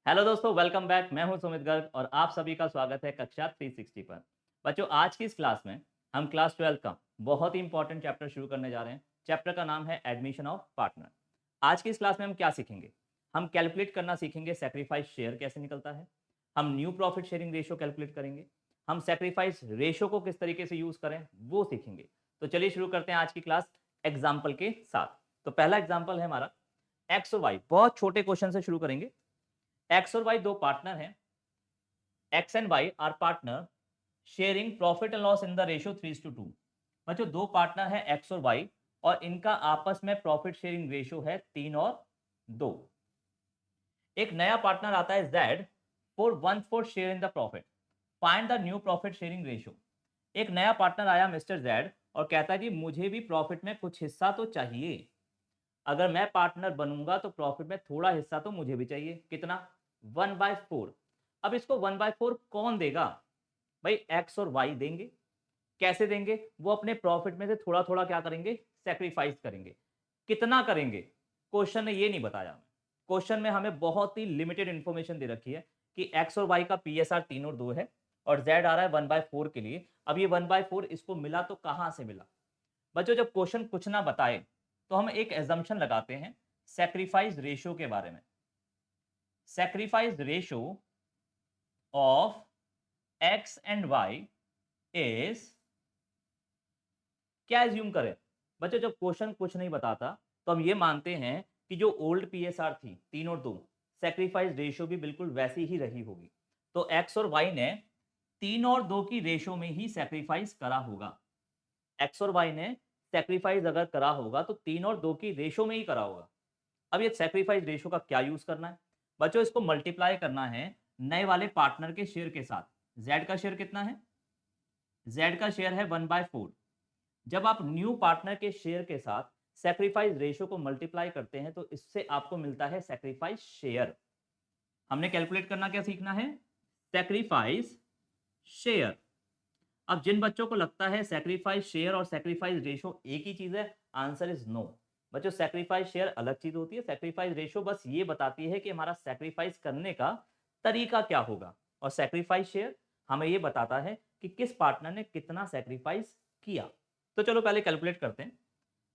Hello दोस्तों, welcome back. मैं हूं सुमित गर्ग और आप सभी का स्वागत है कक्षा 360 पर। बच्चों, आज की इस क्लास में हम क्लास 12 का बहुत ही इंपॉर्टेंट चैप्टर शुरू करने जा रहे हैं। चैप्टर का नाम है एडमिशन ऑफ पार्टनर। आज की इस क्लास में हम क्या सीखेंगे? हम कैलकुलेट करना सीखेंगे, सेक्रीफाइस शेयर कैसे निकलता है। हम new profit sharing ratio calculate करेंगे। हम सेक्रीफाइस रेशियो को किस तरीके से यूज करें वो सीखेंगे। तो चलिए शुरू करते हैं आज की क्लास एग्जाम्पल के साथ। तो पहला एग्जाम्पल है हमारा एक्स और वाई। बहुत छोटे क्वेश्चन से शुरू करेंगे। एक्स और वाई दो पार्टनर हैं। X and Y are partner sharing profit and loss in the ratio 3:2। बच्चों, दो पार्टनर हैं एक्स और वाई और इनका आपस में प्रॉफिट शेयरिंग रेशियो है 3:2। एक नया पार्टनर आता है Z for 1/4 share in the profit. Find the new profit sharing ratio. एक नया पार्टनर आया मिस्टर जेड और कहता है कि मुझे भी प्रॉफिट में कुछ हिस्सा तो चाहिए। अगर मैं पार्टनर बनूंगा तो प्रॉफिट में थोड़ा हिस्सा तो मुझे भी चाहिए। कितना? 1/4। अब इसको 1/4 कौन देगा? भाई एक्स और वाई देंगे। कैसे देंगे? वो अपने प्रॉफिट में से थोड़ा थोड़ा क्या करेंगे? सेक्रीफाइस करेंगे। कितना करेंगे? क्वेश्चन ने ये नहीं बताया हमें। क्वेश्चन में हमें बहुत ही लिमिटेड इंफॉर्मेशन दे रखी है कि एक्स और वाई का पीएसआर 3 और 2 है और जेड आ रहा है 1/4 के लिए। अब ये 1/4 इसको मिला तो कहां से मिला? बच्चों, जब क्वेश्चन कुछ ना बताए तो हम एक एजम्पशन लगाते हैं सेक्रीफाइस रेशियो के बारे में। Sacrifice ratio of X and Y is, क्या एज्यूम करें? बच्चों, जब क्वेश्चन कुछ नहीं बताता तो हम ये मानते हैं कि जो ओल्ड पीएसआर थी 3 और 2, सेक्रीफाइस रेशियो भी बिल्कुल वैसी ही रही होगी। तो एक्स और वाई ने 3 और 2 की रेशियो में ही सेक्रीफाइस करा होगा। एक्स और वाई ने सेक्रीफाइस अगर करा होगा तो 3 और 2 की रेशियो में ही करा होगा। अब ये सेक्रीफाइस रेशियो का क्या यूज करना है? बच्चों, इसको मल्टीप्लाई करना है नए वाले पार्टनर के शेयर के साथ। जेड का शेयर कितना है? जेड का शेयर है 1/4। जब आप न्यू पार्टनर के शेयर के साथ सेक्रीफाइस रेशियो को मल्टीप्लाई करते हैं तो इससे आपको मिलता है सेक्रीफाइस शेयर। हमने कैलकुलेट करना क्या सीखना है? Sacrifice share. अब जिन बच्चों को लगता है सेक्रीफाइस शेयर और सेक्रीफाइस रेशियो एक ही चीज है, आंसर इज नो। बच्चों, सेक्रीफाइस शेयर अलग चीज होती है। सेक्रीफाइस रेशियो बस ये बताती है कि हमारा सेक्रीफाइस करने का तरीका क्या होगा और सेक्रीफाइस शेयर हमें ये बताता है कि किस पार्टनर ने कितना सेक्रीफाइस किया। तो चलो पहले कैलकुलेट करते हैं।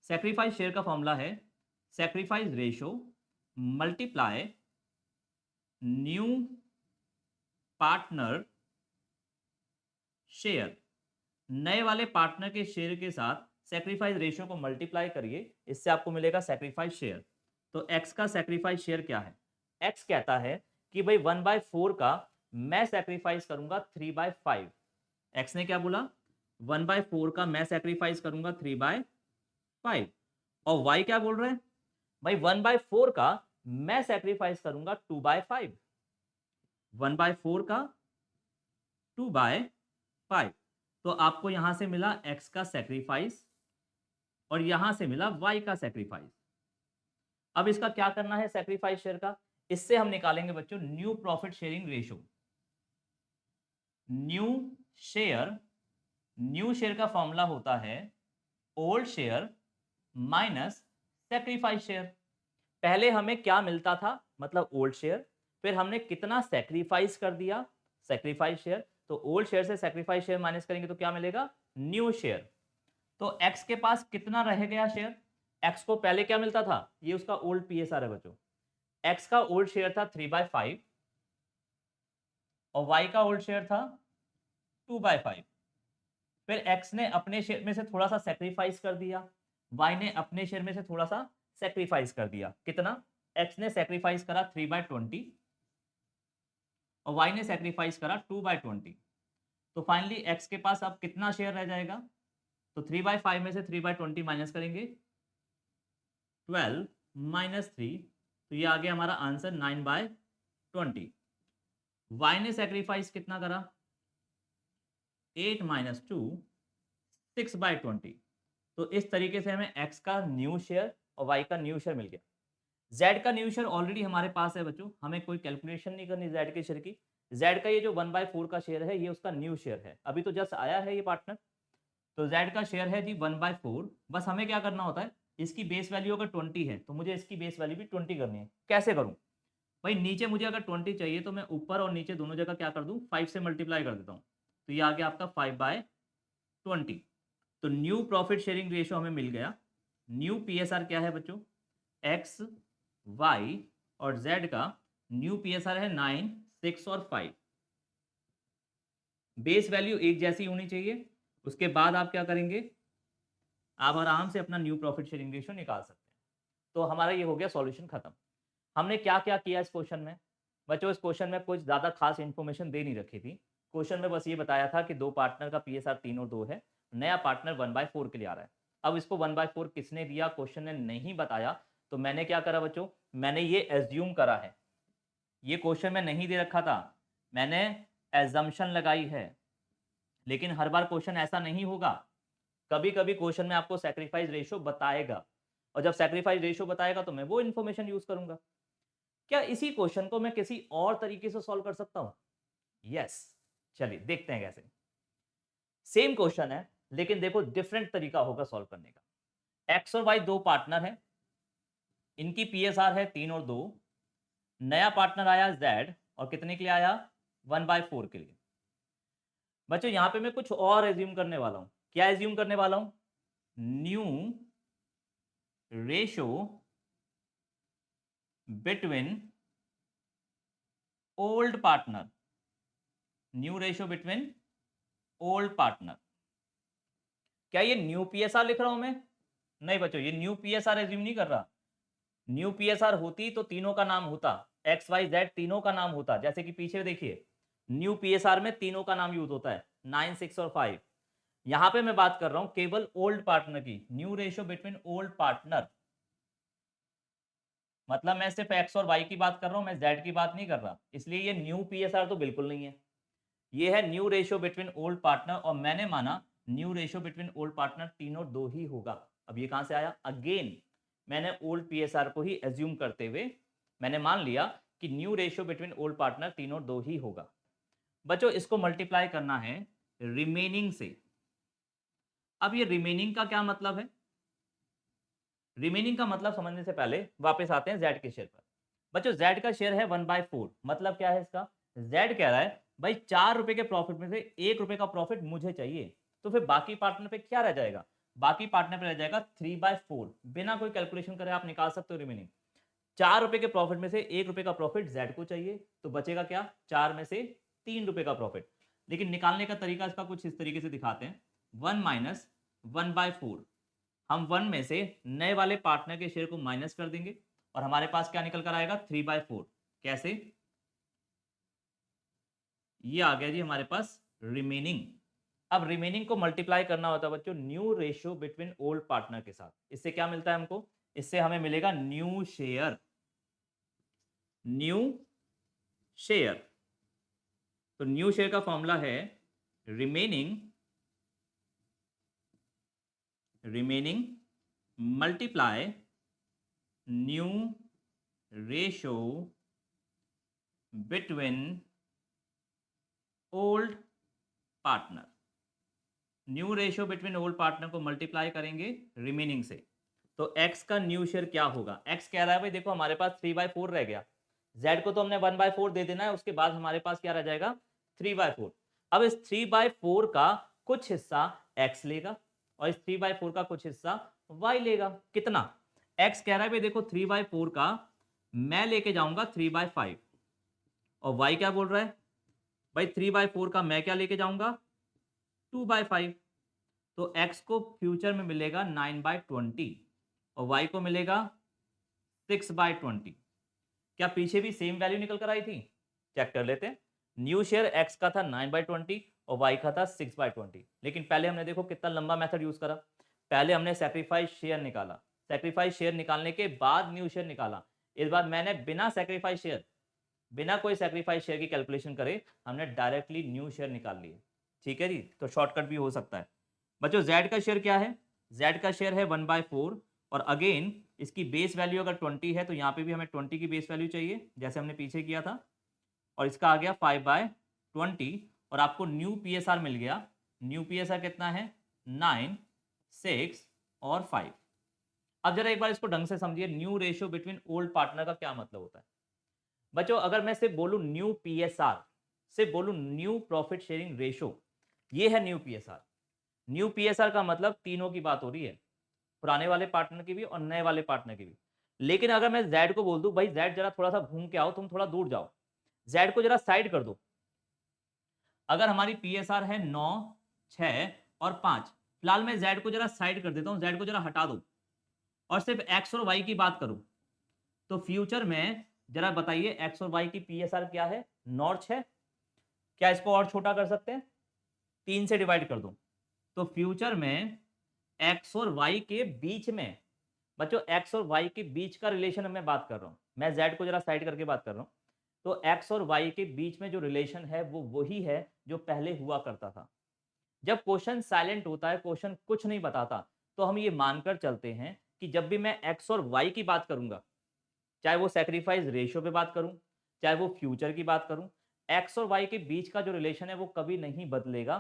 सेक्रीफाइस शेयर का फॉर्मूला है sacrifice ratio multiply new partner share. नए वाले पार्टनर के शेयर के साथ सेक्रीफाइस रेशियो को मल्टीप्लाई करिए, इससे आपको मिलेगा सेक्रीफाइस शेयर। तो एक्स का सेक्रीफाइस शेयर क्या है? एक्स कहता है कि भाई 1/4 का मैं सेक्रीफाइस करूंगा 3/5। एक्स ने क्या बोला? 1/4 का मैं सेक्रीफाइस करूंगा 3/5। और वाई क्या बोल रहे हैं? भाई 1/4 का मैं सेक्रीफाइस करूंगा 2/5। 1/4 का 2/5। तो आपको यहां से मिला एक्स का सेक्रीफाइस और यहां से मिला वाई का सेक्रीफाइस। अब इसका क्या करना है सेक्रीफाइस शेयर का? इससे हम निकालेंगे बच्चों new profit sharing ratio. New share, new share का फॉर्मूला होता है old share minus sacrifice share. पहले हमें क्या मिलता था, मतलब ओल्ड शेयर, फिर हमने कितना सेक्रीफाइस कर दिया, सेक्रीफाइस शेयर। तो ओल्ड शेयर से सेक्रीफाइस शेयर माइनस करेंगे तो क्या मिलेगा? New share. तो एक्स के पास कितना रह गया शेयर? एक्स को पहले क्या मिलता था? ये उसका ओल्ड पीएसआर है बच्चों। एक्स का ओल्ड शेयर था 3/5 और वाई का ओल्ड शेयर था 2/5। फिर एक्स ने अपने शेयर में से थोड़ा सा सेक्रीफाइस कर दिया, वाई ने अपने शेयर में से थोड़ा सा सेक्रीफाइस कर दिया। कितना? एक्स ने सेक्रीफाइस करा 3/20 और वाई ने सेक्रीफाइस करा 2/20। तो फाइनली एक्स के पास अब कितना शेयर रह जाएगा? तो 3/5 में से 3/20 माइनस करेंगे, 12 माइनस 3, तो ये आ गया हमारा आंसर 9/20। वाई ने सेक्रीफाइस कितना करा? 8 माइनस 2, 6/20। तो इस तरीके से हमें एक्स का न्यू शेयर और वाई का न्यू शेयर मिल गया। जेड का न्यू शेयर ऑलरेडी हमारे पास है बच्चों, हमें कोई कैलकुलेशन नहीं करनी जेड के शेयर की। जेड का ये जो 1/4 का शेयर है ये उसका न्यू शेयर है, अभी तो जस्ट आया है ये पार्टनर। तो जेड का शेयर है जी 1/4। बस हमें क्या करना होता है, इसकी बेस वैल्यू अगर 20 है तो मुझे इसकी बेस वैल्यू भी 20 करनी है। कैसे करूं? भाई नीचे मुझे अगर 20 चाहिए तो मैं ऊपर और नीचे दोनों जगह क्या कर दूं, 5 से मल्टीप्लाई कर देता हूं, तो ये आ गया आपका 5/20। तो न्यू प्रॉफिट शेयरिंग रेशियो हमें मिल गया। न्यू पीएसआर क्या है बच्चों, एक्स, वाई और जेड का न्यू पीएसआर है 9, 6 और 5। बेस वैल्यू एक जैसी होनी चाहिए। उसके बाद आप क्या करेंगे, आप आराम से अपना न्यू प्रॉफिट शेयरिंग रेशियो निकाल सकते हैं। तो हमारा ये हो गया सॉल्यूशन खत्म। हमने क्या क्या किया इस क्वेश्चन में बच्चों, इस क्वेश्चन में कुछ ज़्यादा खास इन्फॉर्मेशन दे नहीं रखी थी। क्वेश्चन में बस ये बताया था कि दो पार्टनर का पीएसआर 3 और 2 है, नया पार्टनर 1/4 के लिए आ रहा है। अब इसको 1/4 किसने दिया, क्वेश्चन ने नहीं बताया, तो मैंने क्या करा बच्चों, मैंने ये एज्यूम करा है। ये क्वेश्चन में नहीं दे रखा था, मैंने एजम्पशन लगाई है। लेकिन हर बार क्वेश्चन ऐसा नहीं होगा, कभी कभी क्वेश्चन में आपको सैक्रिफाइस रेशियो बताएगा, और जब सैक्रिफाइस रेशियो बताएगा तो मैं वो इन्फॉर्मेशन यूज करूंगा। क्या इसी क्वेश्चन को मैं किसी और तरीके से सॉल्व कर सकता हूं? यस, चलिए देखते हैं कैसे। सेम क्वेश्चन है लेकिन देखो डिफरेंट तरीका होगा सॉल्व करने का। एक्स और वाई दो पार्टनर है, इनकी पीएसआर है 3 और 2। नया पार्टनर आया जेड, और कितने के लिए आया, 1/4 के लिए। बच्चों यहां पे मैं कुछ और एज्यूम करने वाला हूं। क्या एज्यूम करने वाला हूं, new ratio between old partner, new ratio between old partner. क्या ये न्यू पीएसआर लिख रहा हूं मैं? नहीं बच्चों, ये न्यू पीएसआर एज्यूम नहीं कर रहा। न्यू पीएसआर होती तो तीनों का नाम होता, एक्स वाई जेड तीनों का नाम होता। जैसे कि पीछे देखिए, न्यू पीएसआर में तीनों का नाम यूज होता है, 9, 6 और 5। यहां पे मैं बात कर रहा हूं केवल ओल्ड पार्टनर की, new ratio between old partner. मतलब मैं सिर्फ एक्स और वाई की बात कर रहा हूं, मैं जेड की बात नहीं कर रहा, इसलिए ये न्यू पीएसआर तो बिल्कुल नहीं है। ये है new ratio between old partner, और मैंने माना new ratio between old partner तीनों दो ही होगा। अब ये कहां से आया, अगेन मैंने ओल्ड पीएसआर को ही एज्यूम करते हुए मैंने मान लिया कि new ratio between old partner तीनों दो ही होगा। बच्चों इसको मल्टीप्लाई करना है रिमेनिंग से। अब ये रिमेनिंग का क्या मतलब है, रिमेनिंग का मतलब समझने से पहले वापस आते हैं जेड के शेयर पर। बच्चों जेड का शेयर है 1/4, मतलब क्या है इसका, जेड कह रहा है भाई 4 रुपए के प्रॉफिट में से 1 रुपए का प्रॉफिट मुझे चाहिए। तो फिर बाकी पार्टनर पे क्या रह जाएगा, बाकी पार्टनर पे रह जाएगा 3/4। बिना कोई कैलकुलेशन करे आप निकाल सकते हो रिमेनिंग। 4 रुपए के प्रॉफिट में से 1 रुपए का प्रॉफिट जेड को चाहिए, तो बचेगा क्या, 4 में से 3 रुपए का प्रॉफिट। लेकिन निकालने का तरीका इसका कुछ इस तरीके से दिखाते हैं, 1 माइनस 1/4। हम 1 में से नए वाले पार्टनर के शेयर को माइनस कर देंगे, और हमारे पास क्या निकल कर आएगा, 3/4। कैसे, ये आ गया जी हमारे पास रिमेनिंग। अब रिमेनिंग को मल्टीप्लाई करना होता है बच्चों new ratio between old partner के साथ। इससे क्या मिलता है हमको, इससे हमें मिलेगा न्यू शेयर, न्यू शेयर। तो न्यू शेयर का फॉर्मूला है remaining, remaining multiply new ratio between old partner. New ratio between old partner को मल्टीप्लाई करेंगे रिमेनिंग से, तो x का न्यू शेयर क्या होगा। x कह रहा है भाई देखो हमारे पास 3/4 रह गया, z को तो हमने 1/4 दे देना है, उसके बाद हमारे पास क्या रह जाएगा, 3/4। अब इस 3/4 का कुछ हिस्सा x लेगा, और इस 3/4 का कुछ हिस्सा y लेगा। कितना, x कह रहा है भाई देखो 3/4 का मैं लेके जाऊंगा 3/5, और y क्या बोल रहा है भाई 3/4 का मैं क्या लेके जाऊंगा, 2/5। तो x को फ्यूचर में मिलेगा 9/20, और y को मिलेगा 6/20। क्या पीछे भी सेम वैल्यू निकल कर आई थी, चेक कर लेते हैं। न्यू शेयर x का था 9/20 और y का था 6/20। लेकिन पहले हमने देखो कितना लंबा मेथड यूज करा, पहले हमने सैक्रिफाइस शेयर निकाला, सैक्रिफाइस शेयर निकालने के बाद न्यू शेयर निकाला। इस बार मैंने बिना सैक्रिफाइस शेयर, बिना कोई सैक्रिफाइस शेयर की कैलकुलेशन करे हमने डायरेक्टली न्यू शेयर निकाल लिए। ठीक है जी, तो शॉर्टकट भी हो सकता है। बच्चों जेड का शेयर क्या है, जेड का शेयर है 1/4, और अगेन इसकी बेस वैल्यू अगर 20 है तो यहाँ पे भी हमें 20 की बेस वैल्यू चाहिए जैसे हमने पीछे किया था, और इसका आ गया 5/20, और आपको न्यू पीएसआर मिल गया। न्यू पीएसआर कितना है, 9, 6 और 5। अब जरा एक बार इसको ढंग से समझिए, new ratio between old partner का क्या मतलब होता है। बच्चों अगर मैं सिर्फ बोलूं न्यू पीएसआर, सिर्फ बोलूं न्यू प्रॉफिट शेयरिंग रेशो, ये है न्यू पीएसआर। न्यू पीएसआर का मतलब तीनों की बात हो रही है, पुराने वाले पार्टनर की भी और नए वाले पार्टनर की भी। लेकिन अगर मैं जेड को बोल दूं भाई जेड जरा थोड़ा सा घूम के आओ, तुम थोड़ा दूर जाओ, जेड को जरा साइड कर दो। अगर हमारी पीएसआर है 9, 6 और 5, फिलहाल मैं जेड को जरा साइड कर देता हूं, जेड को जरा हटा दो और सिर्फ एक्स और वाई की बात करूं, तो फ्यूचर में जरा बताइए एक्स और वाई की पीएसआर क्या है? 9 और 6। क्या इसको और छोटा कर सकते हैं? 3 से डिवाइड कर दो। तो फ्यूचर में एक्स और वाई के बीच में, बच्चों एक्स और वाई के बीच का रिलेशन मैं बात कर रहा हूं, मैं जेड को जरा साइड करके बात कर रहा हूं। तो एक्स और वाई के बीच में जो रिलेशन है वो वही है जो पहले हुआ करता था। जब क्वेश्चन साइलेंट होता है, क्वेश्चन कुछ नहीं बताता, तो हम ये मानकर चलते हैं कि जब भी मैं एक्स और वाई की बात करूंगा, चाहे वो सैक्रिफाइस रेशियो पे बात करूं, चाहे वो फ्यूचर की बात करूं, एक्स और वाई के बीच का जो रिलेशन है वो कभी नहीं बदलेगा।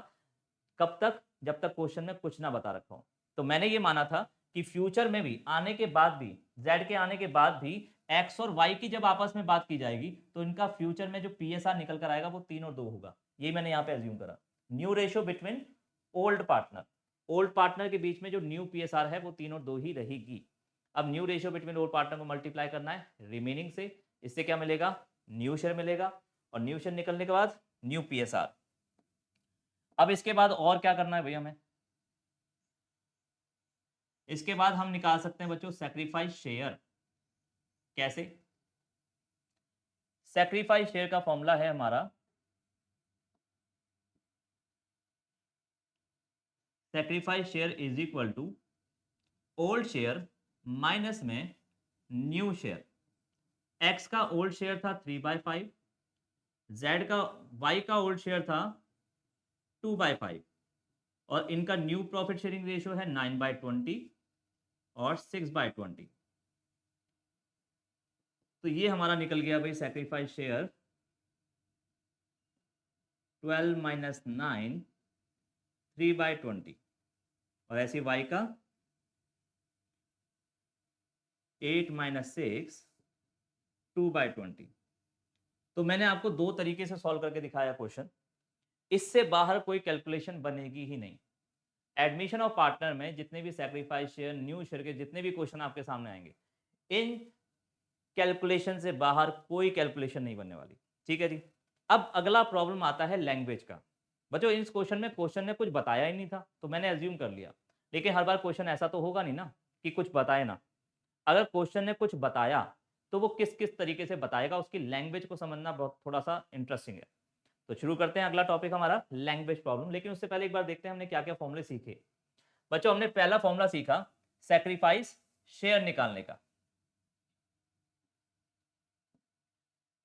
कब तक? जब तक क्वेश्चन में कुछ ना बता रखा हो। तो मैंने ये माना था कि फ्यूचर में भी आने के बाद भी, जेड के आने के बाद भी एक्स और वाई की जब आपस में बात की जाएगी तो इनका फ्यूचर में जो पीएसआर निकल कर आएगा वो 3 और 2 होगा। ये मैंने यहाँ पे एज्यूम करा। New ratio between old partner, old partner के बीच में जो न्यू पीएसआर है वो 3 और 2 ही रहेगी। अब new ratio between old partner को मल्टीप्लाई करना है रिमेनिंग से, इससे क्या मिलेगा? न्यू शेयर मिलेगा, और न्यू शेयर निकलने के बाद न्यू पीएसआर। अब इसके बाद और क्या करना है भैया हमें? इसके बाद हम निकाल सकते हैं बच्चों सैक्रिफाइस शेयर। कैसे? सैक्रिफाइस शेयर का फॉर्मूला है हमारा, sacrifice share is equal to old share minus में न्यू शेयर। एक्स का ओल्ड शेयर था 3/5, जेड का, वाई का ओल्ड शेयर था 2/5, और इनका न्यू प्रॉफिट शेयरिंग रेशियो है 9/20 और 6/20। तो ये हमारा निकल गया भाई सैक्रिफाइस शेयर 12 माइनस 9 3/20, और ऐसे वाई का 8 माइनस 6 2/20। तो मैंने आपको दो तरीके से सॉल्व करके दिखाया क्वेश्चन, इससे बाहर कोई कैलकुलेशन बनेगी ही नहीं। एडमिशन ऑफ पार्टनर में जितने भी सैक्रिफाइस शेयर, न्यू शेयर के जितने भी क्वेश्चन आपके सामने आएंगे, इन कैलकुलेशन से बाहर कोई कैलकुलेशन नहीं बनने वाली। ठीक है जी। अब अगला प्रॉब्लम आता है लैंग्वेज का। बच्चों इस क्वेश्चन ने कुछ बताया ही नहीं था तो मैंने एज्यूम कर लिया, लेकिन हर बार क्वेश्चन ऐसा तो होगा नहीं ना कि कुछ बताए ना। अगर क्वेश्चन ने कुछ बताया तो वो किस किस तरीके से बताएगा, उसकी लैंग्वेज को समझना बहुत थोड़ा सा इंटरेस्टिंग है। तो शुरू करते हैं अगला टॉपिक हमारा लैंग्वेज प्रॉब्लम। लेकिन उससे पहले एक बार देखते हैं हमने क्या क्या फॉर्मूले सीखे। बच्चों हमने पहला फॉर्मूला सीखा सैक्रिफाइस शेयर निकालने का।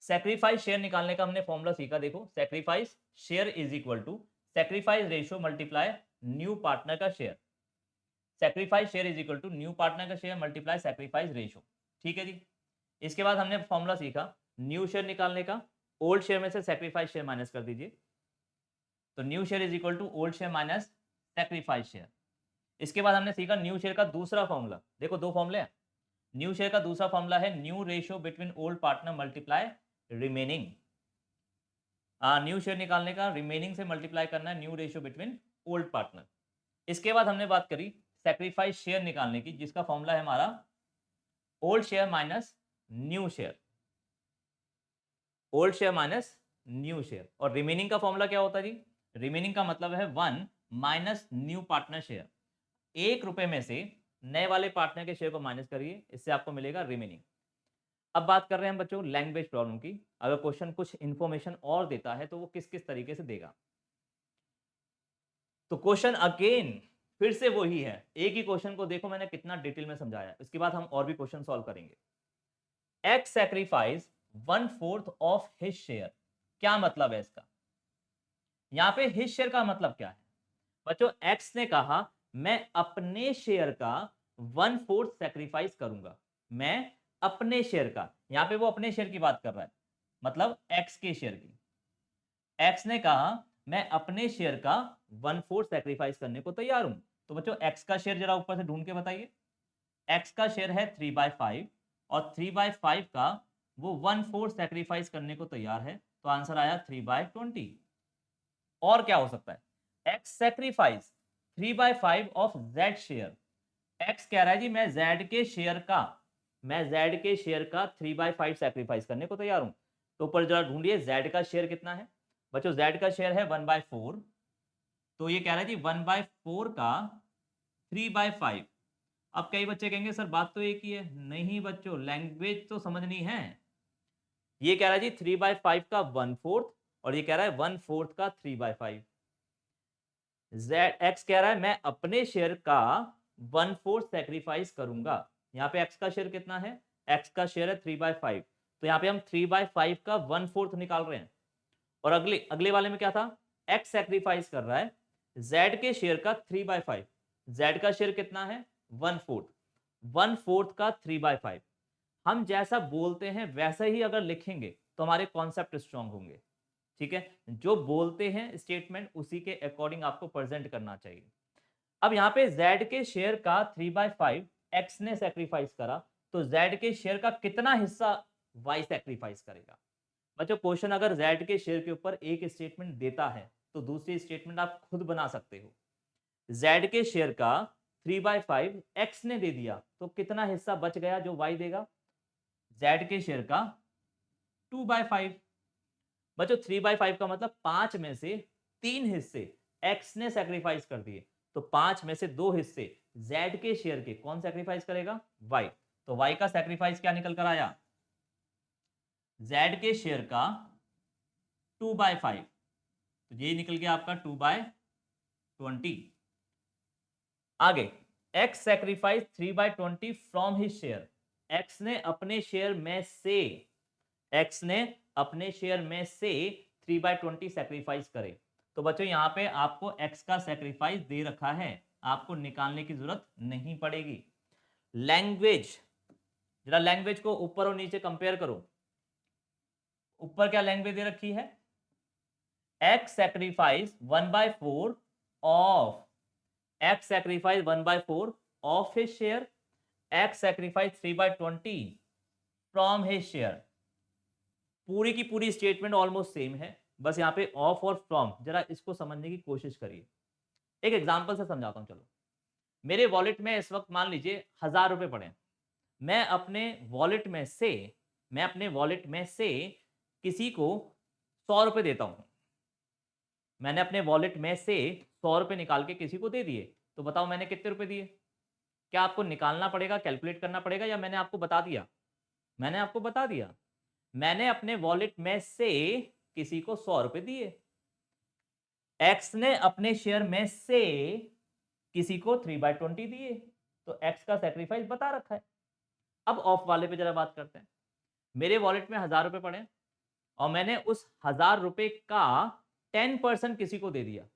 सैक्रिफाइस शेयर निकालने का हमने फॉर्मूला सीखा, देखो sacrifice share is equal to sacrifice ratio multiply new partner का share. Sacrifice share is equal to new partner का शेयर मल्टीप्लाई सैक्रिफाइस रेशियो। ठीक है जी। इसके बाद हमने फॉर्मूला सीखा न्यू शेयर निकालने का, ओल्ड शेयर में से सैक्रिफाइस शेयर माइनस कर दीजिए, तो new share is equal to old share minus sacrifice share. इसके बाद हमने सीखा न्यू शेयर का दूसरा फॉर्मूला, देखो दो फॉर्मूले हैं। न्यू शेयर का दूसरा फॉर्मूला है new ratio between old partner multiply remaining. New share निकालने का रिमेनिंग से मल्टीप्लाई करना है new ratio between old partner. इसके बाद हमने बात करी सैक्रिफाइस शेयर निकालने की, जिसका फॉर्मूला है हमारा old share minus new share, old share minus new share. और रिमेनिंग का फॉर्मूला क्या होता है जी? रिमेनिंग का मतलब है 1 माइनस न्यू पार्टनर शेयर। 1 रुपए में से नए वाले पार्टनर के शेयर को माइनस करिए, इससे आपको मिलेगा रिमेनिंग। अब बात कर रहे हैं हम बच्चों लैंग्वेज प्रॉब्लम की। अगर क्वेश्चन कुछ इंफॉर्मेशन और देता है तो वो किस किस तरीके से देगा। तो क्वेश्चन अगेन फिर से वही है, एक ही क्वेश्चन को देखो मैंने कितना डिटेल में समझाया। इसके बाद हम और भी क्वेश्चन सॉल्व करेंगे। X sacrifice 1/4 of his share, क्या मतलब है इसका? यहां पे हिज शेयर का मतलब क्या है? बच्चों एक्स ने कहा मैं अपने शेयर का 1/4 सैक्रिफाइस करूंगा, मैं अपने शेयर का, यहां पे वो अपने शेयर की बात कर रहा है, मतलब एक्स के शेयर की। एक्स ने कहा मैं अपने शेयर का 1/4 सैक्रिफाइस करने को तैयार हूं। तो बच्चों एक्स का शेयर जरा ऊपर से ढूंढ के बताइए। एक्स का शेयर है 3/5 और 3/5 का वो 1/4 सैक्रिफाइस करने को तैयार है, तो आंसर आया 3/20। और क्या हो सकता है, x sacrifice 3/5 of z share. x कह रहा है जी मैं z के शेयर का 3/5 सैक्रिफाइस करने को तैयार हूं। तो ऊपर जरा ढूंढिए z का शेयर कितना है। बच्चों z का शेयर है 1/4, तो ये कह रहा है जी 1/4 का 3/5। अब कई बच्चे कहेंगे सर बात तो एक ही है। नहीं बच्चों, लैंग्वेज तो समझनी है। ये कह रहा है जी 3/5 का 1/4 और ये कह रहा है 1/4 का 3/5। x कह रहा है मैं अपने शेयर का 1/4 सैक्रिफाइस करूंगा। यहाँ पे x का शेयर कितना है, x का शेयर है 3/5, तो यहाँ पे हम 3/5 का 1/4 निकाल रहे हैं। और अगले अगले वाले में क्या था, x सैक्रिफाइस कर रहा है z के शेयर का 3/5। z का शेयर कितना है 1/4, 1/4 का 3/5। हम जैसा बोलते हैं वैसा ही अगर लिखेंगे तो हमारे कॉन्सेप्ट स्ट्रांग होंगे। ठीक है, जो बोलते हैं स्टेटमेंट उसी के अकॉर्डिंग आपको प्रेजेंट करना चाहिए। अब यहाँ पे z के शेयर का 3/5 x ने सैक्रिफाइस करा, तो z के शेयर का कितना हिस्सा y सैक्रिफाइस करेगा। बच्चों क्वेश्चन अगर z के शेयर के ऊपर एक स्टेटमेंट देता है तो दूसरी स्टेटमेंट आप खुद बना सकते हो। z के शेयर का 3/5 x ने दे दिया, तो कितना हिस्सा बच गया जो y देगा, z के शेयर का 2/5। बच्चों 3/5 का मतलब 5 में से 3 हिस्से x ने सैक्रिफाइस कर दिए, तो 5 में से 2 हिस्से z के शेयर के कौन सैक्रिफाइस करेगा, y। तो y का सैक्रिफाइस क्या निकल कर आया, z के शेयर का 2/5, तो ये निकल गया आपका 2/20। आगे x sacrifice 3/20 from his share. x ने अपने शेयर में से, x ने अपने शेयर में से 3/20 सैक्रिफाइस करे। तो बच्चों यहाँ पे आपको x का सैक्रिफाइस दे रखा है, आपको निकालने की जरूरत नहीं पड़ेगी। लैंग्वेज, जरा लैंग्वेज को ऊपर और नीचे कंपेयर करो। ऊपर क्या लैंग्वेज दे रखी है, x sacrifice 1/4 of, x sacrifice 1/4 of his share, x sacrifice 3/20 from his share. पूरी की पूरी स्टेटमेंट ऑलमोस्ट सेम है, बस यहाँ पे ऑफ और फ्रॉम, जरा इसको समझने की कोशिश करिए। एक एग्जांपल से समझाता हूँ। चलो, मेरे वॉलेट में इस वक्त मान लीजिए 1000 रुपए पड़े। मैं अपने वॉलेट में से, किसी को 100 रुपए देता हूँ। मैंने अपने वॉलेट में से 100 रुपए निकाल के किसी को दे दिए, तो बताओ मैंने कितने रुपए दिए। क्या आपको निकालना पड़ेगा, कैलकुलेट करना पड़ेगा, या मैंने आपको बता दिया। मैंने आपको बता दिया, मैंने अपने वॉलेट में से किसी को 100 रुपए दिए। एक्स ने अपने शेयर में से किसी को 3/20 दिए, तो एक्स का सैक्रिफाइस बता रखा है। अब ऑफ वाले पे जरा बात करते हैं। मेरे वॉलेट में 1000 रुपए पड़े और मैंने उस 1000 रुपए का 10% किसी को दे दिया।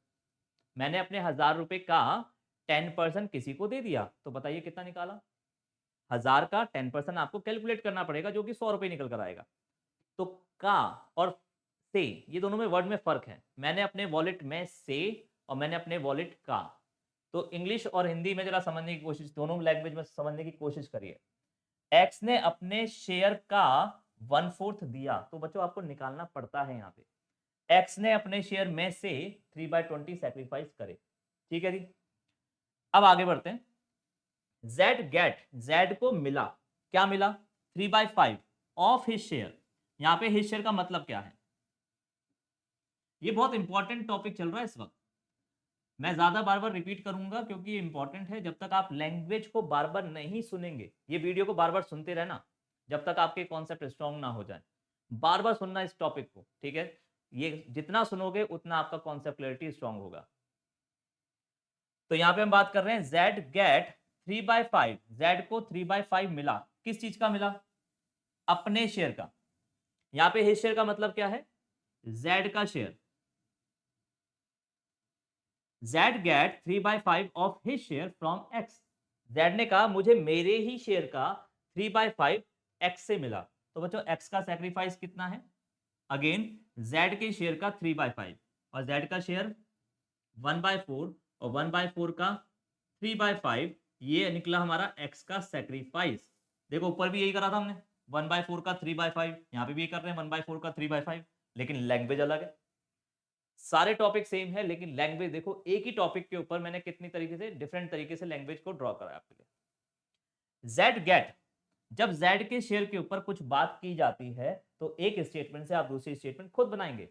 मैंने अपने 1000 रुपए का 10% किसी को दे दिया, तो बताइए कितना निकाला। 1000 का 10% आपको कैलकुलेट करना पड़ेगा, जो कि 100 रुपए निकल कर आएगा। तो का और से, ये दोनों में वर्ड में फर्क है। मैंने अपने वॉलेट में से और मैंने अपने वॉलेट का। तो इंग्लिश और हिंदी में जरा समझने की कोशिश, दोनों लैंग्वेज में समझने की कोशिश करिए। एक्स ने अपने शेयर का 1/4 दिया, तो बच्चों आपको निकालना पड़ता है यहाँ पे। एक्स ने अपने शेयर में से 3/20 सैक्रिफाइस करे। ठीक है जी, अब आगे बढ़ते हैं। Z को मिला, क्या मिला, 3/5 ऑफ हिज शेयर। यहाँ पे हिज शेयर का मतलब क्या है, ये बहुत इंपॉर्टेंट टॉपिक चल रहा है इस वक्त। मैं ज्यादा बार बार रिपीट करूंगा क्योंकि ये इंपॉर्टेंट है। जब तक आप लैंग्वेज को बार बार नहीं सुनेंगे, ये वीडियो को बार बार सुनते रहना जब तक आपके कॉन्सेप्ट स्ट्रांग ना हो जाए। बार बार सुनना इस टॉपिक को, ठीक है। ये जितना सुनोगे उतना आपका कॉन्सेप्ट क्लैरिटी स्ट्रांग होगा। तो यहाँ पे हम बात कर रहे हैं Z गेट 3/5। Z को 3/5 मिला, किस चीज का मिला, अपने शेयर का। यहाँ पे हिज शेयर का मतलब क्या है, Z का share. Z get 3/5 of his share from X। Z ने कहा मुझे मेरे ही शेयर का 3/5 X से मिला। तो बच्चों X का सैक्रिफाइस कितना है, अगेन Z के शेयर का 3/5 और Z का शेयर 1/4 और 1/4 का 3/5, ये निकला हमारा X का सैक्रिफाइस। देखो ऊपर भी यही करा था हमने, 1/4 का 3/5, यहाँ पे भी कर रहे हैं 1/4 का 3/5, लेकिन लैंग्वेज अलग है। सारे टॉपिक सेम है, लेकिन लैंग्वेज देखो, एक ही टॉपिक के ऊपर मैंने कितनी तरीके से डिफरेंट तरीके से लैंग्वेज को ड्रॉ करा आपके लिए। जेड गेट, जब जेड के शेयर के ऊपर कुछ बात की जाती है तो एक स्टेटमेंट से आप दूसरी स्टेटमेंट खुद बनाएंगे।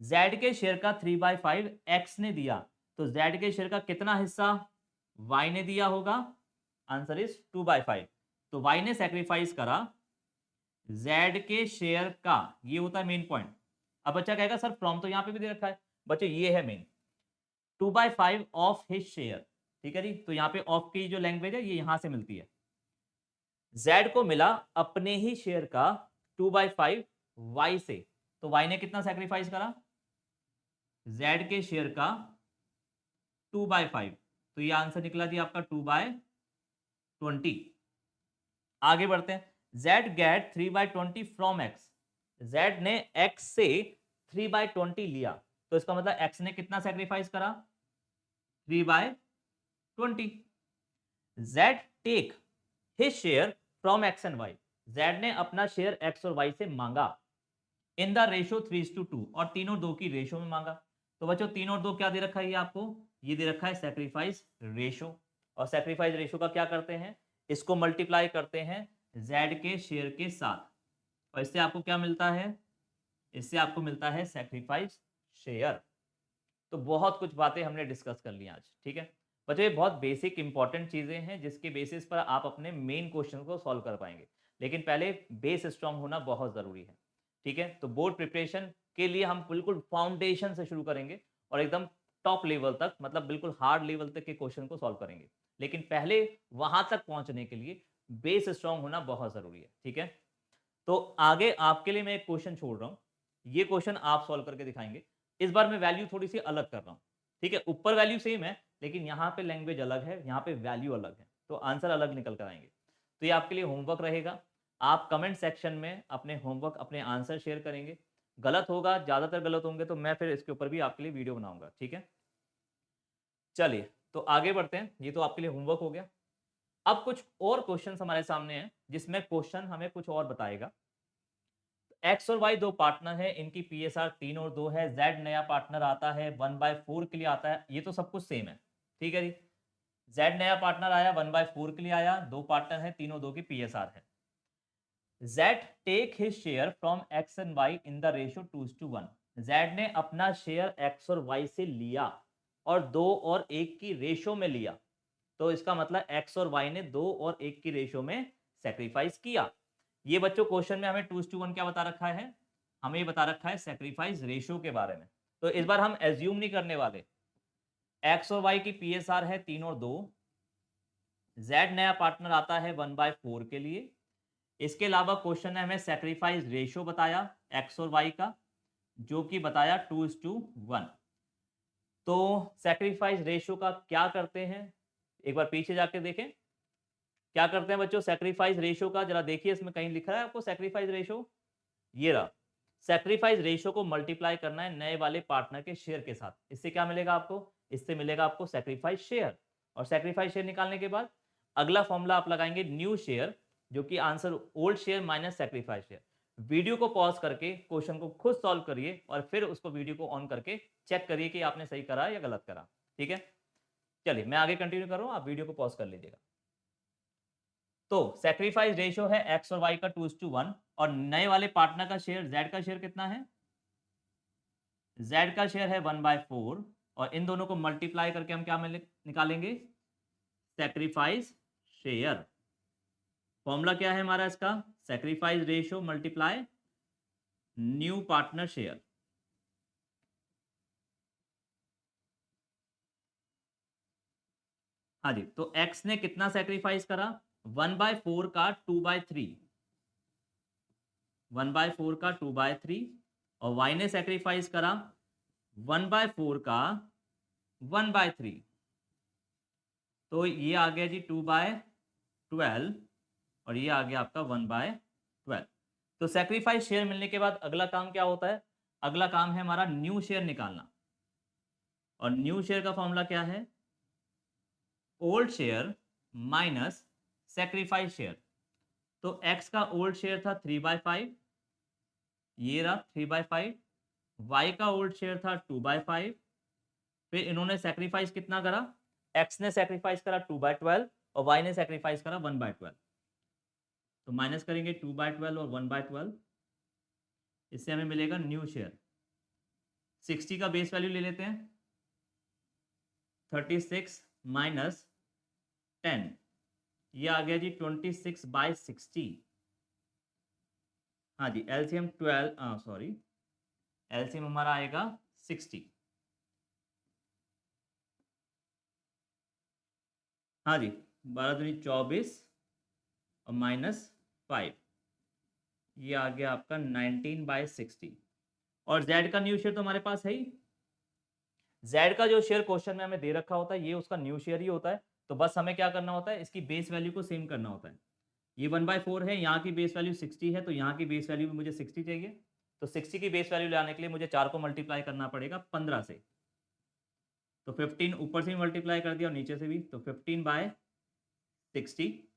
जेड के शेयर का 3/5 एक्स ने दिया, तो जेड के शेयर का कितना हिस्सा वाई ने दिया होगा? Answer is 2/5। तो वाई ने सेक्रीफाइस करा जेड के शेयर का, ये होता है मेन पॉइंट। अब बच्चा कहेगा सर फ्रॉम तो यहां पे भी दे रखा है। बच्चे ये है मेन, 2/5 ऑफ हिज शेयर, ठीक है जी। तो यहाँ पे ऑफ की जो लैंग्वेज है ये यहां से मिलती है। जेड को मिला अपने ही शेयर का 2/5 वाई से, तो वाई ने कितना सेक्रीफाइस करा? जेड के शेयर का 2/5, तो ये आंसर निकला जी आपका 2/20। आगे बढ़ते हैं, Z get 3/20 from X, Z ने एक्स से 3/20 लिया, तो इसका मतलब एक्स ने कितना सेक्रीफाइस करा? 3/20। Z take his share from X and Y, Z ने अपना शेयर एक्स और वाई से मांगा इन द रेशो 3:2, और तीनों दो की रेशो में मांगा। तो बच्चों 3 और 2 क्या दे रखा है? ये आपको ये दे रखा है सेक्रीफाइस रेशो, और सेक्रीफाइस रेशो का क्या करते हैं? इसको मल्टीप्लाई करते हैं जेड के शेयर के साथ, और इससे आपको क्या मिलता है? इससे आपको मिलता है सेक्रीफाइस शेयर। तो बहुत कुछ बातें हमने डिस्कस कर ली आज, ठीक है बच्चों। ये बहुत बेसिक इंपॉर्टेंट चीजें हैं जिसके बेसिस पर आप अपने मेन क्वेश्चन को सॉल्व कर पाएंगे, लेकिन पहले बेस स्ट्रांग होना बहुत जरूरी है, ठीक है। तो बोर्ड प्रिपरेशन के लिए हम बिल्कुल फाउंडेशन से शुरू करेंगे और एकदम टॉप लेवल तक, मतलब बिल्कुल हार्ड लेवल तक के क्वेश्चन को सॉल्व करेंगे, लेकिन पहले वहां तक पहुंचने के लिए बेस स्ट्रांग होना बहुत जरूरी है, ठीक है। तो आगे आपके लिए मैं एक क्वेश्चन छोड़ रहा हूं, ये क्वेश्चन आप सॉल्व करके दिखाएंगे। इस बार मैं वैल्यू थोड़ी सी अलग कर रहा हूं, ठीक है। ऊपर वैल्यू सेम है, लेकिन यहाँ पे लैंग्वेज अलग है, यहाँ पे वैल्यू अलग है, तो आंसर अलग निकल कर आएंगे। तो ये आपके लिए होमवर्क रहेगा। आप कमेंट सेक्शन में अपने होमवर्क, अपने आंसर शेयर करेंगे। गलत होगा, ज्यादातर गलत होंगे, तो मैं फिर इसके ऊपर भी आपके लिए वीडियो बनाऊंगा, ठीक है। चलिए तो आगे बढ़ते हैं, ये तो आपके लिए होमवर्क हो गया। अब कुछ और क्वेश्चन हमारे सामने हैं जिसमें क्वेश्चन हमें कुछ और बताएगा। एक्स और वाई दो पार्टनर है, इनकी पीएसआर 3 और 2 है। जेड नया पार्टनर आता है 1/4 के लिए आता है, ये तो सब कुछ सेम है, ठीक है जी। जेड नया पार्टनर आया 1/4 के लिए आया, दो पार्टनर है, तीनों दो की पीएसआर है। Z take his share from X and Y in the ratio 2:1, Z ने अपना शेयर एक्स और वाई से लिया और 2 और 1 की रेशो में लिया, तो इसका मतलब एक्स और वाई ने 2 और 1 की रेशो में सेक्रीफाइस किया। ये बच्चों क्वेश्चन में हमें 2:1 क्या बता रखा है? हमें बता रखा है सेक्रीफाइस रेशियो के बारे में। तो इस बार हम एज्यूम नहीं करने वाले। एक्स और वाई की पीएसआर है 3 और 2, जेड नया पार्टनर आता है 1/4 के लिए। इसके अलावा क्वेश्चन ने हमें सेक्रीफाइस रेशियो बताया एक्स और वाई का, जो कि बताया 2:1। तो सेक्रीफाइस रेशियो का क्या करते हैं, एक बार पीछे जाके देखें क्या करते हैं बच्चों। सेक्रीफाइस रेशियो का जरा देखिए, इसमें कहीं लिखा है आपको सेक्रीफाइस रेशियो? ये रहा। सेक्रीफाइस रेशियो को मल्टीप्लाई करना है नए वाले पार्टनर के शेयर के साथ, इससे क्या मिलेगा आपको? इससे मिलेगा आपको सेक्रीफाइस शेयर। और सेक्रीफाइस शेयर निकालने के बाद अगला फॉर्मूला आप लगाएंगे न्यू शेयर, जो कि answer old share minus sacrifice share. Video को पॉज करके क्वेश्चन को खुद सॉल्व करिए और फिर उसको वीडियो को ऑन करके चेक करिए कि आपने सही करा या गलत करा, ठीक है। चलिए मैं आगे कंटिन्यू कर रहा हूं, आप वीडियो को पॉज कर लीजिएगा। तो सेक्रीफाइस रेशियो है एक्स और वाई का 2:1, और नए वाले पार्टनर का शेयर, जेड का शेयर कितना है? जेड का शेयर है 1/4, और इन दोनों को मल्टीप्लाई करके हम क्या निकालेंगे? Sacrifice share. फॉर्मूला क्या है हमारा इसका? Sacrifice ratio multiply new partner share. हाँ जी, तो एक्स ने कितना सेक्रीफाइस करा? 1/4 का 2/3, 1/4 का 2/3, और वाई ने सेक्रीफाइस करा 1/4 का 1/3, तो ये आ गया जी 2/12, और ये आ गया आपका 1/12। तो सेक्रीफाइस शेयर मिलने के बाद अगला काम क्या होता है? अगला काम है हमारा न्यू शेयर निकालना, और न्यू शेयर का फॉर्मूला क्या है? Old share minus sacrifice share. तो x का ओल्ड शेयर था 3/5, ये रहा 3/5। y का ओल्ड शेयर था 2/5। फिर इन्होंने सेक्रीफाइस कितना करा, x ने सेक्रीफाइस करा 2/12 और y ने सेक्रीफाइस करा 1/12। तो माइनस करेंगे 2/12 और 1/12, इससे हमें मिलेगा न्यू शेयर। 60 का बेस वैल्यू ले लेते हैं, 36 माइनस 10, ये आ गया जी 26/60। हाँ जी, एलसीएम 12, सॉरी, एलसीएम हमारा आएगा 60। हाँ जी, 12 दूनी 24 और -5, ये आ गया आपका 19/60। और z का न्यू शेयर तो हमारे पास है ही। z का जो शेयर क्वेश्चन में हमें दे रखा होता है ये उसका न्यू शेयर ही होता है। तो बस हमें क्या करना होता है, इसकी बेस वैल्यू को सेम करना होता है। ये 1/4 है, यहाँ की बेस वैल्यू 60 है, तो यहाँ की बेस वैल्यू भी मुझे 60 चाहिए। तो 60 की बेस वैल्यू लाने के लिए मुझे 4 को मल्टीप्लाई करना पड़ेगा 15 से। तो 15 ऊपर से भी मल्टीप्लाई कर दिया और नीचे से भी, तो 15/60।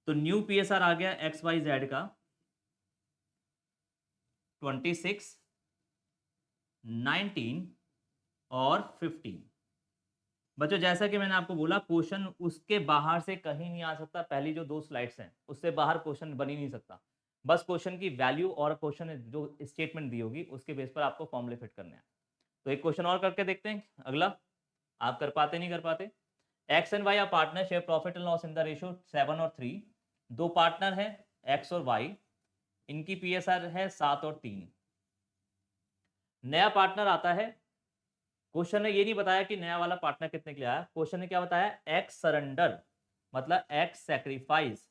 तो न्यू पीएसआर आ गया एक्स वाई जेड का 26, 19 और 15। बच्चों जैसा कि मैंने आपको बोला, क्वेश्चन उसके बाहर से कहीं नहीं आ सकता। पहली जो 2 स्लाइड्स हैं उससे बाहर क्वेश्चन बन ही नहीं सकता। बस क्वेश्चन की वैल्यू और क्वेश्चन जो स्टेटमेंट दी होगी उसके बेस पर आपको फॉर्मूले फिट करने हैं। तो एक क्वेश्चन और करके देखते हैं। अगला आप कर पाते नहीं कर पाते। X and Y are partner, share profit and loss in the ratio 7 और 3। दो पार्टनर है एक्स और वाई, इनकी पीएसआर है 7 और 3। नया पार्टनर आता है। क्वेश्चन ने ये नहीं बताया कि नया वाला पार्टनर कितने के लिए आया। क्वेश्चन ने क्या बताया, एक्स सरेंडर, मतलब x sacrifice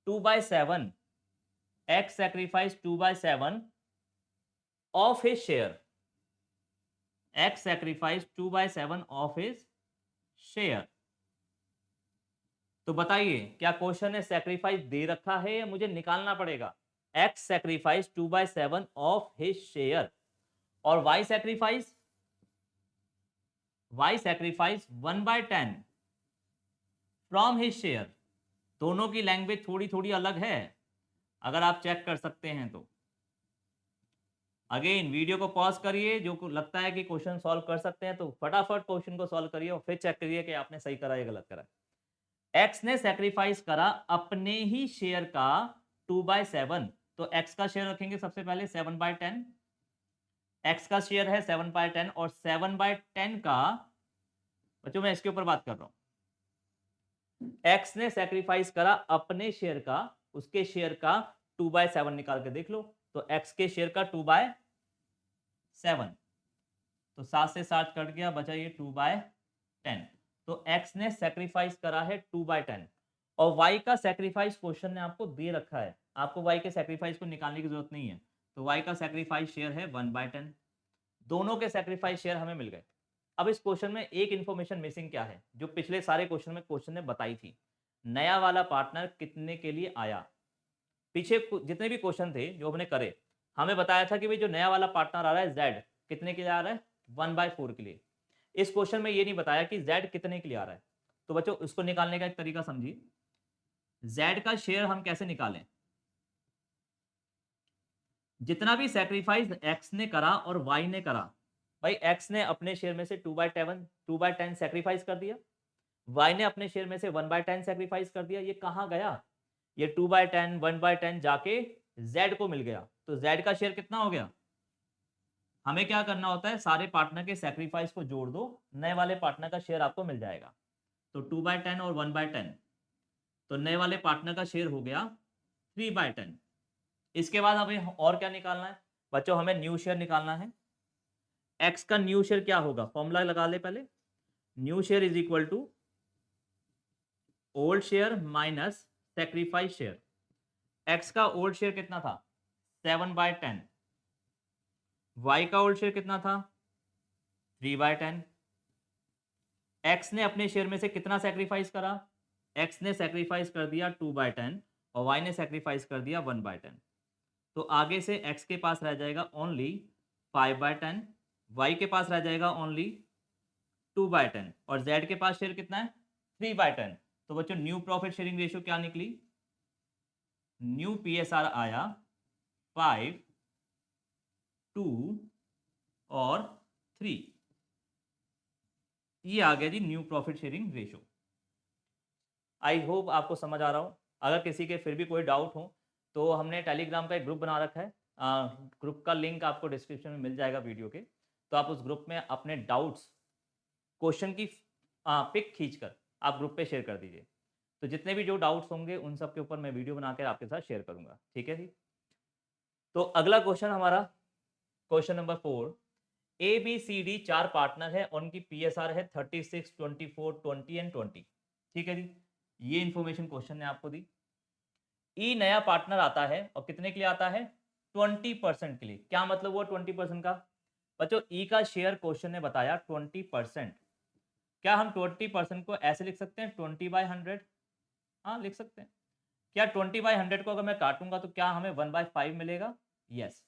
2/7, x sacrifice 2/7 of his share, x sacrifice 2/7 of his share. तो बताइए क्या क्वेश्चन ने सैक्रिफाइस दे रखा है या मुझे निकालना पड़ेगा। X sacrifice 2/7 of his share और Y sacrifice, Y sacrifice 1/10 from his share. दोनों की लैंग्वेज थोड़ी थोड़ी अलग है, अगर आप चेक कर सकते हैं तो। अगेन वीडियो को पॉज करिए, जो लगता है कि क्वेश्चन सॉल्व कर सकते हैं तो फटाफट क्वेश्चन को सॉल्व करिए और फिर चेक करिए कि आपने सही करा या गलत करा। एक्स ने सेक्रीफाइस करा अपने ही शेयर का 2/7, तो एक्स का शेयर रखेंगे सबसे पहले 7/10। एक्स का शेयर है 7/10 और 7/10 का, बच्चों मैं इसके ऊपर बात कर रहा हूं। एक्स ने सेक्रीफाइस करा अपने शेयर का, उसके शेयर का 2/7 निकाल के देख लो। तो एक्स के शेयर का 2/7, तो 7 से 7 कट गया, बचा ये 2/10। तो x ने सेक्रीफाइस करा है 2/10 और y का सेक्रीफाइस क्वेश्चन ने आपको दे रखा है। आपको y के सेक्रीफाइस को निकालने की जरूरत नहीं है। तो y का सेक्रीफाइस शेयर है 1/10। दोनों के सेक्रीफाइस शेयर हमें मिल गए। अब इस क्वेश्चन में एक इंफॉर्मेशन मिसिंग क्या है, जो पिछले सारे क्वेश्चन में क्वेश्चन ने बताई थी। नया वाला पार्टनर कितने के लिए आया। पीछे जितने भी क्वेश्चन थे जो हमने करे, हमें बताया था कि भाई जो नया वाला पार्टनर आ रहा है z कितने के लिए आ रहा है, 1/4 के लिए। इस क्वेश्चन में ये नहीं बताया कि z कितने के लिए आ रहा है। तो बच्चों उसको निकालने का एक तरीका समझिए। z का शेयर हम कैसे निकालें। जितना भी सेक्रीफाइस x ने करा और y ने करा, भाई x ने अपने शेयर में से 2/10 सेक्रीफाइस कर दिया, y ने अपने शेयर में से 1/10 सेक्रीफाइस कर दिया। ये कहाँ गया, ये 2/10 1/10 जाके z को मिल गया। तो z का शेयर कितना हो गया। हमें क्या करना होता है, सारे पार्टनर के सेक्रीफाइस को जोड़ दो, नए वाले पार्टनर का शेयर आपको मिल जाएगा। तो 2/10 और 1/10, तो नए वाले पार्टनर का शेयर हो गया 3/10। इसके बाद हमें और क्या निकालना है बच्चों, हमें न्यू शेयर निकालना है। एक्स का न्यू शेयर क्या होगा, फॉर्मूला लगा ले पहले। New share is equal to old share minus sacrifice share. X का ओल्ड शेयर कितना था 7/10, वाई का ओल्ड शेयर कितना था 3/10। एक्स ने अपने शेयर में से कितना सेक्रीफाइस करा, एक्स ने सेक्रीफाइस कर दिया 2/10 और वाई ने सेक्रीफाइस कर दिया 1/10। तो आगे से एक्स के पास रह जाएगा ओनली 5/10, वाई के पास रह जाएगा ओनली 2/10 और जेड के पास शेयर कितना है 3/10। तो बच्चों न्यू प्रॉफिट शेयरिंग रेशियो क्या निकली न्यू PSR आया 5, 2 और 3, ये आ गया जी new profit sharing ratio. I hope आपको समझ आ रहा हो। अगर किसी के फिर भी कोई डाउट हो तो हमने टेलीग्राम का एक ग्रुप बना रखा है, ग्रुप का लिंक आपको डिस्क्रिप्शन में मिल जाएगा वीडियो के, तो आप उस ग्रुप में अपने डाउट्स, क्वेश्चन की पिक खींचकर आप ग्रुप पे शेयर कर दीजिए। तो जितने भी जो डाउट्स होंगे उन सब के ऊपर मैं वीडियो बनाकर आपके साथ शेयर करूंगा, ठीक है जी। तो अगला क्वेश्चन हमारा क्वेश्चन नंबर 4, ABCD 4 पार्टनर है, उनकी PSR है 36, 24, 20 एंड 20, ठीक है जी। ये इंफॉर्मेशन क्वेश्चन ने आपको दी। ई नया पार्टनर आता है और कितने के लिए आता है? 20% के लिए। क्या मतलब हुआ 20% का? बच्चों ई का शेयर क्वेश्चन ने बताया 20%। क्या हम 20% को ऐसे लिख सकते हैं 20/100? हाँ लिख सकते हैं। क्या 20/100 को अगर मैं काटूंगा तो क्या हमें 1/5 मिलेगा? यस।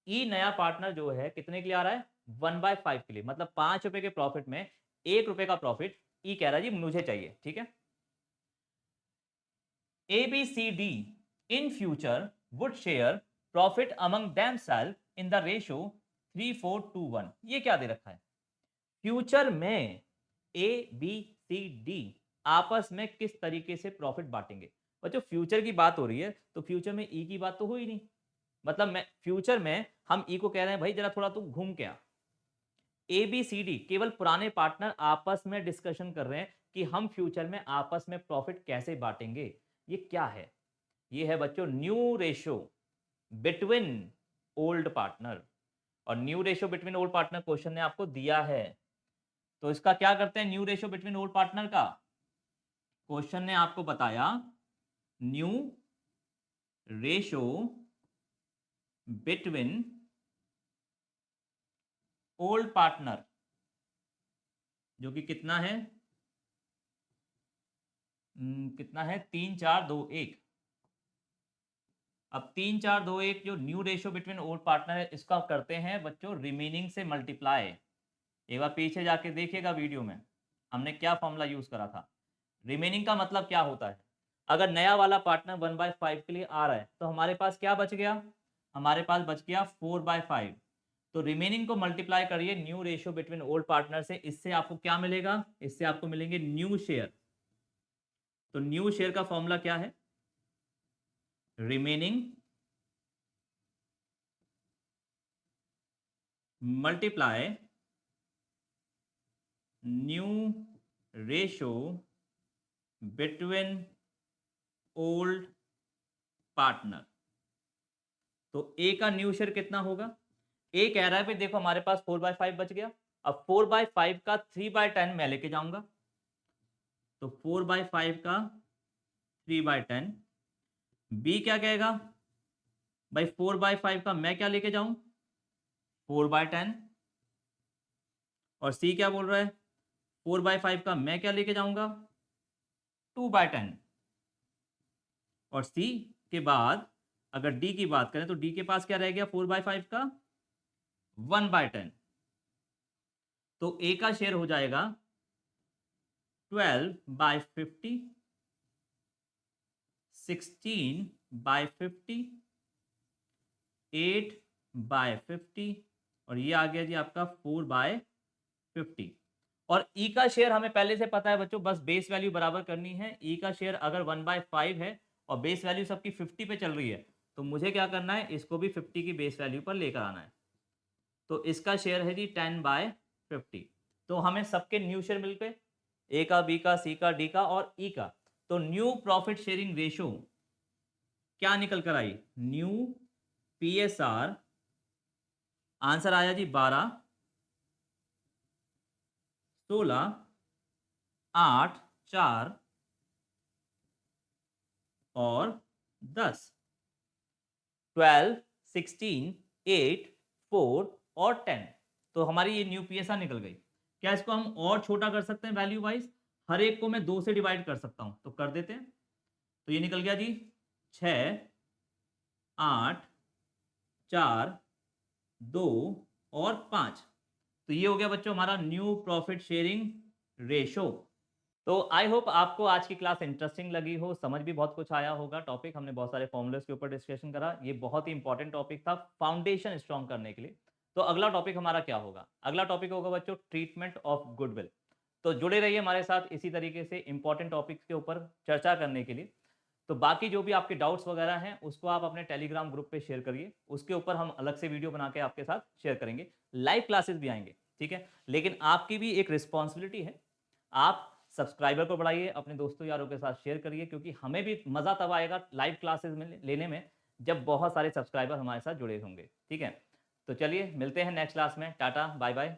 ई नया पार्टनर जो है कितने के लिए आ रहा है? 1/5 के लिए, मतलब 5 रुपए के प्रॉफिट में 1 रुपए का प्रॉफिट ई कह रहा है जी मुझे चाहिए, ठीक है। ABCD in future would share profit among themselves in the ratio 3:4:1। ये क्या दे रखा है? फ्यूचर में ABCD आपस में किस तरीके से प्रॉफिट बांटेंगे। बच्चों फ्यूचर की बात हो रही है तो फ्यूचर में ई की बात तो हो ही नहीं। मतलब मैं फ्यूचर में हम ई को कह रहे हैं भाई जरा थोड़ा तू घूम के आ। ABCD केवल पुराने पार्टनर आपस में डिस्कशन कर रहे हैं कि हम फ्यूचर में आपस में प्रॉफिट कैसे बांटेंगे। ये क्या है? ये है बच्चों new ratio between old partner. और new ratio between old partner question ने आपको दिया है, तो इसका क्या करते हैं new ratio between old partner का? क्वेश्चन ने आपको बताया new ratio between old partner जो कि कितना है? कितना है? 3, 4, 2, 1। अब 3, 4, 2, 1 जो new ratio between old partner है इसका करते हैं बच्चों रिमेनिंग से मल्टीप्लाई। एक बार पीछे जाके देखिएगा वीडियो में हमने क्या फॉर्मूला यूज करा था। रिमेनिंग का मतलब क्या होता है? अगर नया वाला पार्टनर 1/5 के लिए आ रहा है तो हमारे पास क्या बच गया? हमारे पास बच गया 4/5। तो रिमेनिंग को मल्टीप्लाई करिए new ratio between old partner से, इससे आपको क्या मिलेगा? इससे आपको मिलेंगे न्यू शेयर। तो न्यू शेयर का फॉर्मूला क्या है? Remaining multiply new ratio between old partner. तो ए का न्यू शेयर कितना होगा? ए कह रहा है भाई देखो हमारे पास 4/5 बच गया। अब 4/5 का 3/10 मैं लेके जाऊंगा, तो 4/5 का 3/10। बी क्या कहेगा? भाई 4/5 का मैं क्या लेके जाऊं? 4/10। और सी क्या बोल रहा है? 4/5 का मैं क्या लेके जाऊंगा? 2/10। और सी के बाद अगर डी की बात करें तो डी के पास क्या रह गया? 4/5 का 1/10। तो ए का शेयर हो जाएगा 12/50, 16/50, 8/50 और ये आ गया जी आपका 4/50। और ई का शेयर हमें पहले से पता है बच्चों, बस बेस वैल्यू बराबर करनी है। ई का शेयर अगर 1/5 है और बेस वैल्यू सबकी 50 पे चल रही है तो मुझे क्या करना है? इसको भी 50 की बेस वैल्यू पर लेकर आना है। तो इसका शेयर है जी 10/50। तो हमें सबके न्यू शेयर मिल गए, ए का, बी का, सी का, डी का और ई का। तो न्यू प्रॉफिट शेयरिंग रेशो क्या निकल कर आई? न्यू PSR आंसर आया जी 12, 16, 8, 4 और 10। 12, 16, 8, 4 और 10। तो हमारी ये न्यू PSR निकल गई। क्या इसको हम और छोटा कर सकते हैं वैल्यू वाइज? हर एक को मैं 2 से डिवाइड कर सकता हूं, तो कर देते हैं। तो ये निकल गया जी 6, 8, 4, 2 और 5। तो ये हो गया बच्चों हमारा न्यू प्रॉफिट शेयरिंग रेशो। तो आई होप आपको आज की क्लास इंटरेस्टिंग लगी हो, समझ भी बहुत कुछ आया होगा। टॉपिक हमने बहुत सारे फॉर्मूलाज के ऊपर डिस्कशन करा, ये बहुत ही इंपॉर्टेंट टॉपिक था फाउंडेशन स्ट्रॉन्ग करने के लिए। तो अगला टॉपिक हमारा क्या होगा? अगला टॉपिक होगा बच्चों ट्रीटमेंट ऑफ गुडविल। तो जुड़े रहिए हमारे साथ इसी तरीके से इंपॉर्टेंट टॉपिक्स के ऊपर चर्चा करने के लिए। तो बाकी जो भी आपके डाउट्स वगैरह हैं उसको आप अपने टेलीग्राम ग्रुप पे शेयर करिए, उसके ऊपर हम अलग से वीडियो बना के आपके साथ शेयर करेंगे। लाइव क्लासेस भी आएंगे, ठीक है, लेकिन आपकी भी एक रिस्पॉन्सिबिलिटी है। आप सब्सक्राइबर को बढ़ाइए, अपने दोस्तों यारों के साथ शेयर करिए, क्योंकि हमें भी मज़ा तब आएगा लाइव क्लासेस में लेने में जब बहुत सारे सब्सक्राइबर हमारे साथ जुड़े होंगे। ठीक है, तो चलिए मिलते हैं नेक्स्ट क्लास में। Tata bye bye.